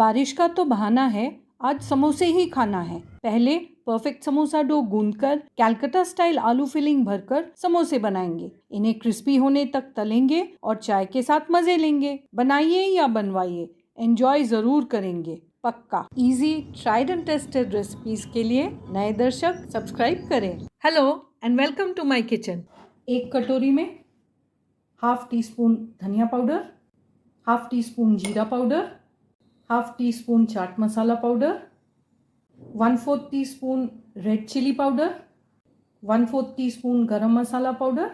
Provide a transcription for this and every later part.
बारिश का तो बहाना है, आज समोसे ही खाना है। पहले परफेक्ट समोसा डो गूंदकर कैलकाटा स्टाइल आलू फिलिंग भरकर समोसे बनाएंगे। इन्हें क्रिस्पी होने तक तलेंगे और चाय के साथ मजे लेंगे। बनाइए या बनवाइए, एंजॉय जरूर करेंगे पक्का। Easy tried and tested recipes के लिए नए दर्शक सब्सक्राइब करें। Hello and welcome to my kitchen. एक कटोरी में हाफ टी स्पून धनिया पाउडर, हाफ टी स्पून जीरा powder, half teaspoon chaat masala powder, 1/4 teaspoon red chilli powder, 1/4 teaspoon garam masala powder,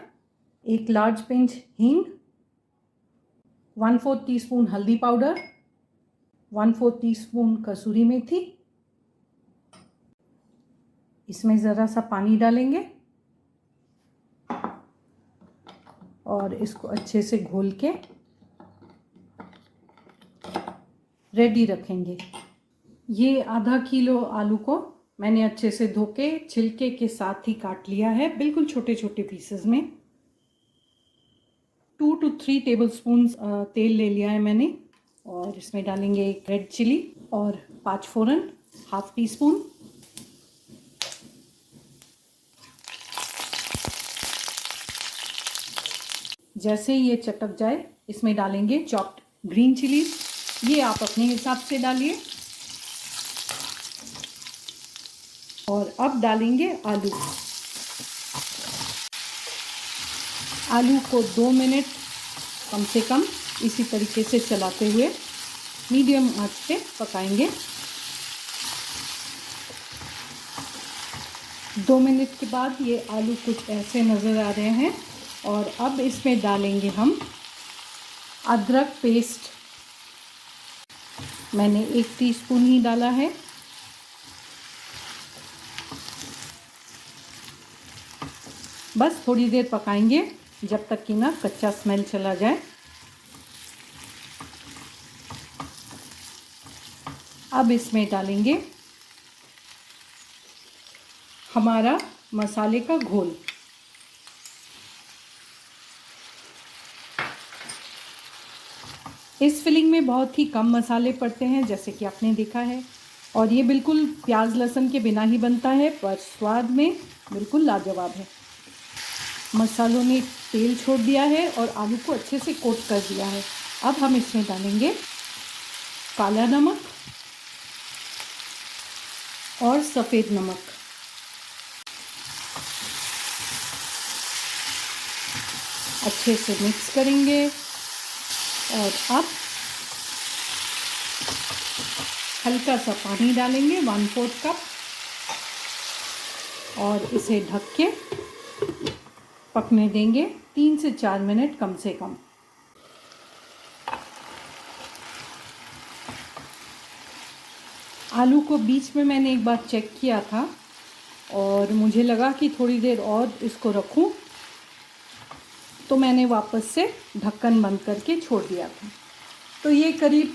एक लार्ज पिंच हींग, 1/4 टी स्पून हल्दी powder, 1/4 teaspoon कसूरी मेथी। इसमें ज़रा सा पानी डालेंगे और इसको अच्छे से घोल के रेडी रखेंगे। ये आधा किलो आलू को मैंने अच्छे से धो के छिलके के साथ ही काट लिया है, बिल्कुल छोटे छोटे पीसेस में। 2 to 3 टेबलस्पून तेल ले लिया है मैंने और इसमें डालेंगे एक रेड चिली और 5 फोरन, हाफ टी स्पून। जैसे ये चटक जाए इसमें डालेंगे चॉप्ड ग्रीन चिलीज। ये आप अपने हिसाब से डालिए। और अब डालेंगे आलू। आलू को 2 मिनट कम से कम इसी तरीके से चलाते हुए मीडियम आंच पे पकाएंगे। 2 मिनट के बाद ये आलू कुछ ऐसे नज़र आ रहे हैं और अब इसमें डालेंगे हम अदरक पेस्ट। मैंने 1 टीस्पून ही डाला है। बस थोड़ी देर पकाएंगे जब तक कि ना कच्चा स्मेल चला जाए। अब इसमें डालेंगे हमारा मसाले का घोल। इस फिलिंग में बहुत ही कम मसाले पड़ते हैं जैसे कि आपने देखा है, और ये बिल्कुल प्याज लहसुन के बिना ही बनता है, पर स्वाद में बिल्कुल लाजवाब है। मसालों ने तेल छोड़ दिया है और आलू को अच्छे से कोट कर दिया है। अब हम इसमें डालेंगे काला नमक और सफ़ेद नमक। अच्छे से मिक्स करेंगे और अब हल्का सा पानी डालेंगे 1/4 कप और इसे ढक के पकने देंगे 3 से 4 मिनट कम से कम। आलू को बीच में मैंने एक बार चेक किया था और मुझे लगा कि थोड़ी देर और इसको रखूं, तो मैंने वापस से ढक्कन बंद करके छोड़ दिया था। तो ये करीब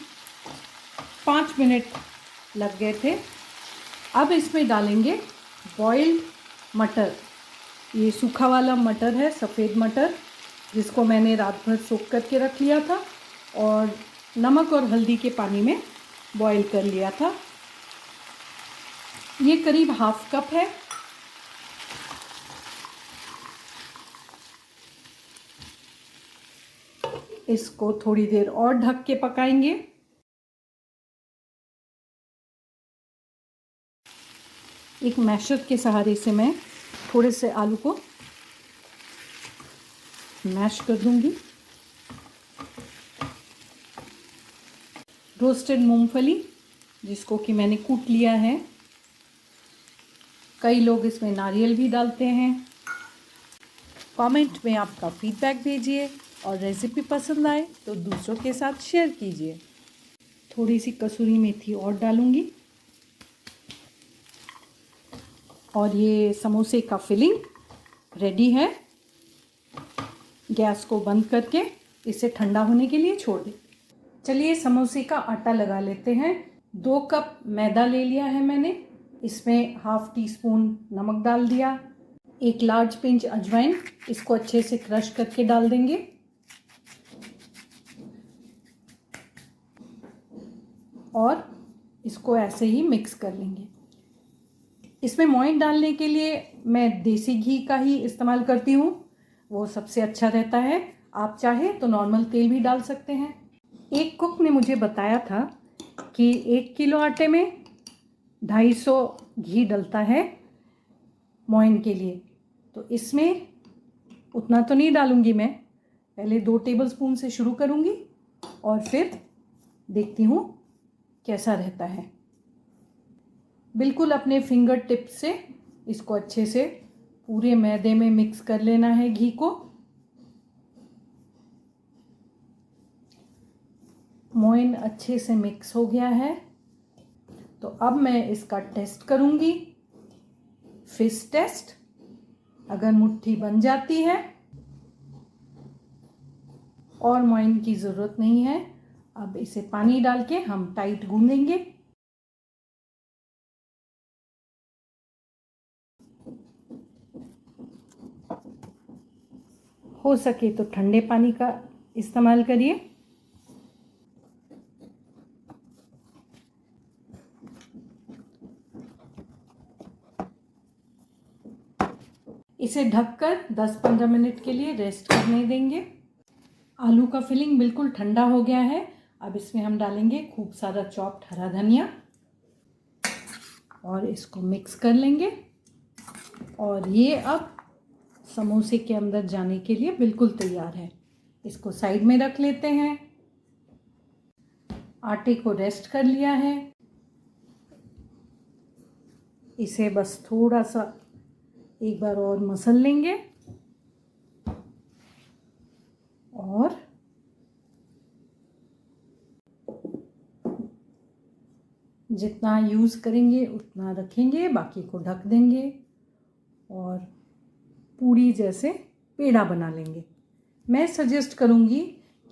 5 मिनट लग गए थे। अब इसमें डालेंगे बॉइल्ड मटर। ये सूखा वाला मटर है, सफ़ेद मटर, जिसको मैंने रात भर सोख करके रख लिया था और नमक और हल्दी के पानी में बॉईल कर लिया था। ये करीब हाफ कप है। इसको थोड़ी देर और ढक के पकाएंगे। एक मैशर के सहारे से मैं थोड़े से आलू को मैश कर दूंगी। रोस्टेड मूंगफली, जिसको कि मैंने कूट लिया है। कई लोग इसमें नारियल भी डालते हैं। कमेंट में आपका फीडबैक दीजिए और रेसिपी पसंद आए तो दूसरों के साथ शेयर कीजिए। थोड़ी सी कसूरी मेथी और डालूंगी और ये समोसे का फिलिंग रेडी है। गैस को बंद करके इसे ठंडा होने के लिए छोड़ दें। चलिए समोसे का आटा लगा लेते हैं। 2 कप मैदा ले लिया है मैंने। इसमें हाफ टी स्पून नमक डाल दिया, एक लार्ज पिंच अजवाइन, इसको अच्छे से क्रश करके डाल देंगे। और इसको ऐसे ही मिक्स कर लेंगे। इसमें मोइन डालने के लिए मैं देसी घी का ही इस्तेमाल करती हूँ, वो सबसे अच्छा रहता है। आप चाहे तो नॉर्मल तेल भी डाल सकते हैं। एक कुक ने मुझे बताया था कि 1 किलो आटे में 250 घी डलता है मोइन के लिए, तो इसमें उतना तो नहीं डालूँगी मैं। पहले 2 टेबलस्पून से शुरू करूँगी और फिर देखती हूँ कैसा रहता है। बिल्कुल अपने फिंगर टिप से इसको अच्छे से पूरे मैदे में मिक्स कर लेना है घी को। मोइन अच्छे से मिक्स हो गया है, तो अब मैं इसका टेस्ट करूँगी, फिश टेस्ट। अगर मुट्ठी बन जाती है और मोइन की ज़रूरत नहीं है, अब इसे पानी डाल के हम टाइट गूंदेंगे। हो सके तो ठंडे पानी का इस्तेमाल करिए। इसे ढककर 10-15 मिनट के लिए रेस्ट करने देंगे। आलू का फिलिंग बिल्कुल ठंडा हो गया है। अब इसमें हम डालेंगे खूब सारा चॉप्ड हरा धनिया और इसको मिक्स कर लेंगे। और ये अब समोसे के अंदर जाने के लिए बिल्कुल तैयार है। इसको साइड में रख लेते हैं। आटे को रेस्ट कर लिया है। इसे बस थोड़ा सा एक बार और मसल लेंगे और जितना यूज़ करेंगे उतना रखेंगे, बाकी को ढक देंगे और पूड़ी जैसे पेड़ा बना लेंगे। मैं सजेस्ट करूँगी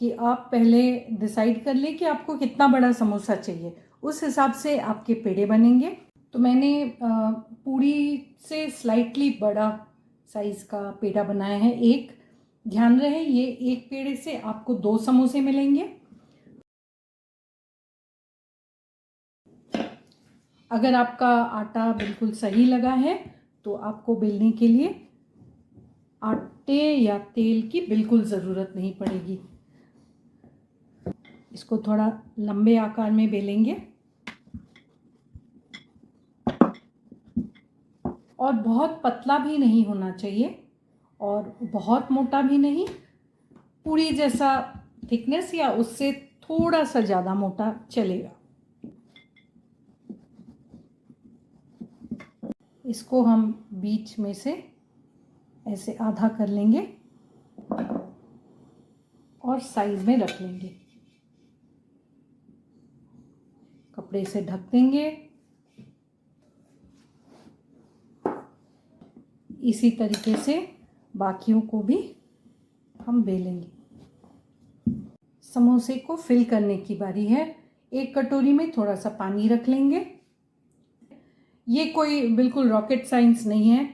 कि आप पहले डिसाइड कर लें कि आपको कितना बड़ा समोसा चाहिए, उस हिसाब से आपके पेड़े बनेंगे। तो मैंने पूड़ी से स्लाइटली बड़ा साइज़ का पेड़ा बनाया है। एक ध्यान रहे, ये एक पेड़े से आपको 2 समोसे मिलेंगे। अगर आपका आटा बिल्कुल सही लगा है तो आपको बेलने के लिए आटे या तेल की बिल्कुल ज़रूरत नहीं पड़ेगी। इसको थोड़ा लंबे आकार में बेलेंगे और बहुत पतला भी नहीं होना चाहिए और बहुत मोटा भी नहीं, पूरी जैसा थिकनेस या उससे थोड़ा सा ज़्यादा मोटा चलेगा। इसको हम बीच में से ऐसे आधा कर लेंगे और साइड में रख लेंगे। कपड़े से ढक देंगे। इसी तरीके से बाकियों को भी हम बेलेंगे। समोसे को फिल करने की बारी है। एक कटोरी में थोड़ा सा पानी रख लेंगे। ये कोई बिल्कुल रॉकेट साइंस नहीं है।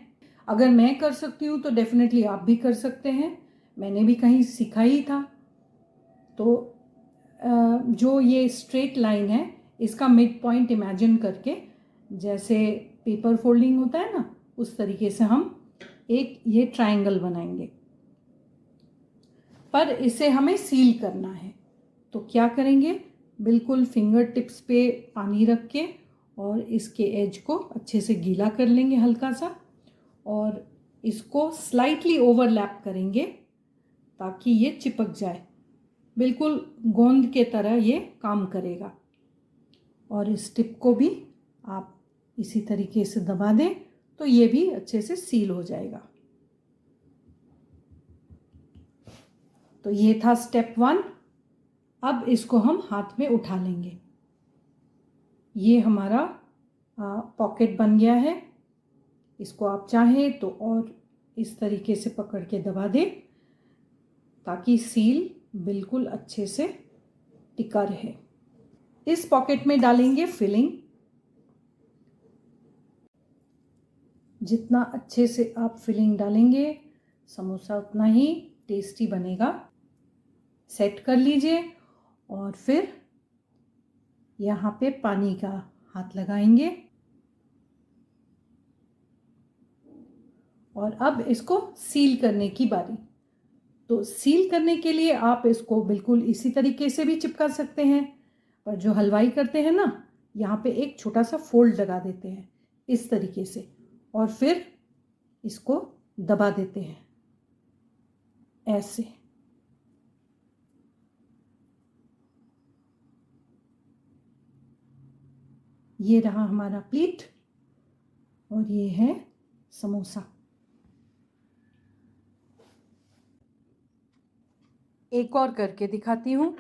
अगर मैं कर सकती हूँ तो डेफिनेटली आप भी कर सकते हैं। मैंने भी कहीं सीखा ही था। तो जो ये स्ट्रेट लाइन है, इसका मिड पॉइंट इमेजिन करके, जैसे पेपर फोल्डिंग होता है ना, उस तरीके से हम एक ये ट्रायंगल बनाएंगे। पर इसे हमें सील करना है, तो क्या करेंगे, बिल्कुल फिंगर टिप्स पे पानी रख के और इसके एज को अच्छे से गीला कर लेंगे हल्का सा, और इसको स्लाइटली ओवरलैप करेंगे ताकि ये चिपक जाए। बिल्कुल गोंद के तरह ये काम करेगा। और इस टिप को भी आप इसी तरीके से दबा दें तो ये भी अच्छे से सील हो जाएगा। तो ये था स्टेप 1। अब इसको हम हाथ में उठा लेंगे। ये हमारा पॉकेट बन गया है। इसको आप चाहें तो और इस तरीके से पकड़ के दबा दें ताकि सील बिल्कुल अच्छे से टिका रहे। इस पॉकेट में डालेंगे फिलिंग। जितना अच्छे से आप फिलिंग डालेंगे समोसा उतना ही टेस्टी बनेगा। सेट कर लीजिए और फिर यहाँ पे पानी का हाथ लगाएंगे और अब इसको सील करने की बारी। तो सील करने के लिए आप इसको बिल्कुल इसी तरीके से भी चिपका सकते हैं, पर जो हलवाई करते हैं ना, यहाँ पे एक छोटा सा फोल्ड लगा देते हैं इस तरीके से और फिर इसको दबा देते हैं ऐसे। ये रहा हमारा प्लेट और ये है समोसा। एक और करके दिखाती हूँ।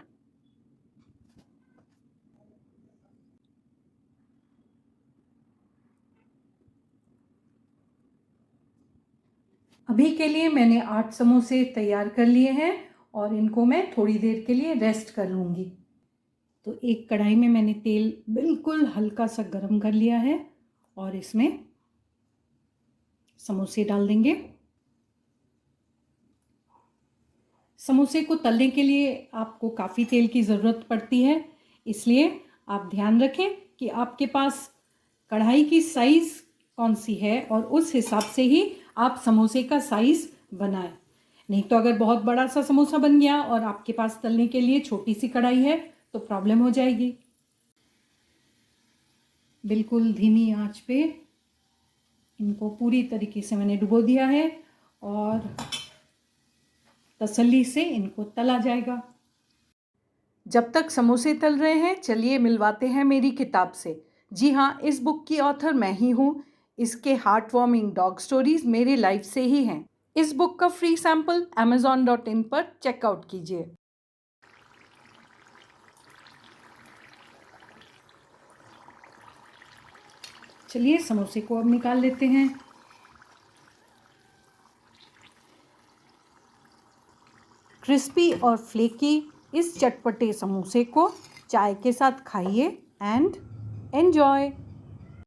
अभी के लिए मैंने 8 समोसे तैयार कर लिए हैं और इनको मैं थोड़ी देर के लिए रेस्ट कर लूँगी। तो एक कढ़ाई में मैंने तेल बिल्कुल हल्का सा गरम कर लिया है और इसमें समोसे डाल देंगे। समोसे को तलने के लिए आपको काफ़ी तेल की ज़रूरत पड़ती है, इसलिए आप ध्यान रखें कि आपके पास कढ़ाई की साइज़ कौन सी है और उस हिसाब से ही आप समोसे का साइज़ बनाएं। नहीं तो अगर बहुत बड़ा सा समोसा बन गया और आपके पास तलने के लिए छोटी सी कढ़ाई है तो प्रॉब्लम हो जाएगी। बिल्कुल धीमी आंच पे इनको पूरी तरीके से मैंने डुबो दिया है और तसल्ली से इनको तला जाएगा। जब तक समोसे तल रहे हैं, चलिए मिलवाते हैं मेरी किताब से। जी हाँ, इस बुक की ऑथर मैं ही हूँ। इसके हार्ट वार्मिंग डॉग स्टोरीज मेरी लाइफ से ही हैं। इस बुक का फ्री सैंपल amazon.in पर चेकआउट कीजिए। चलिए समोसे को अब निकाल लेते हैं। क्रिस्पी और फ्लेकी इस चटपटे समोसे को चाय के साथ खाइए एंड एन्जॉय।